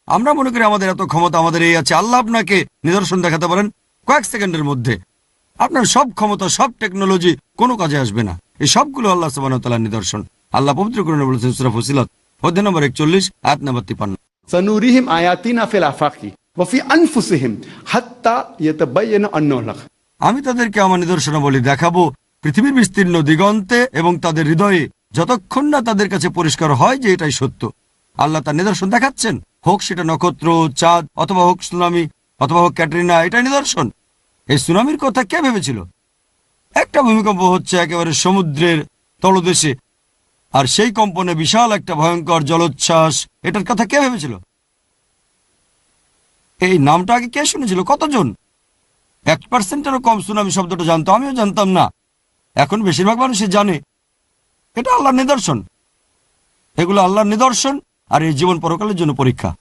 আমরা মনে করি আমাদের এত ক্ষমতা, আমাদের এই আছে। আল্লাহ আপনাকে নিদর্শন দেখাতে পারেন কয়েক সেকেন্ডের মধ্যে। আপনার সব ক্ষমতা, সব টেকনোলজি কোনো কাজে আসবে না। এই সবগুলো আল্লাহ সুবহানাহু ওয়া তাআলার নিদর্শন। আল্লাহ পবিত্র কোরআনে বলেছেন সূরা ফুসিলাত অধ্যায় নম্বর 41 আয়াত নম্বর 53, सनूरिहिम आयातिना फिल आफाकी व फी अनफुसिहिम हत्ता यतबय्यना अन्नहु हक। আমি তাদেরকে আমার নিদর্শনাবলী দেখাবো পৃথিবীর বিস্তীর্ণ দিগন্তে এবং তাদের হৃদয়ে, যতক্ষণ না তাদের কাছে পরিষ্কার হয় যে এটাই সত্য। আল্লাহ তার নিদর্শন দেখাচ্ছেন, হোক সেটা নক্ষত্র, চাঁদ, অথবা হোক সুনামি, অথবা হোক ক্যাটরিনা, এটাই নিদর্শন। এই সুনামির কথা কে ভেবেছিল? একটা ভূমিকম্প হচ্ছে একেবারে সমুদ্রের তলদেশে, আর সেই কম্পনে বিশাল একটা ভয়ঙ্কর জলোচ্ছ্বাস, এটার কথা কে ভেবেছিল? এই নামটা আগে কে শুনেছিল? কতজন? 1%-এরও কম সুনামি শব্দটা জানতো, আমিও জানতাম না। এখন বেশিরভাগ মানুষই জানে। এটা আল্লাহর নিদর্শন। এগুলো আল্লাহর নিদর্শন, আর এই জীবন পরকালের জন্য পরীক্ষা।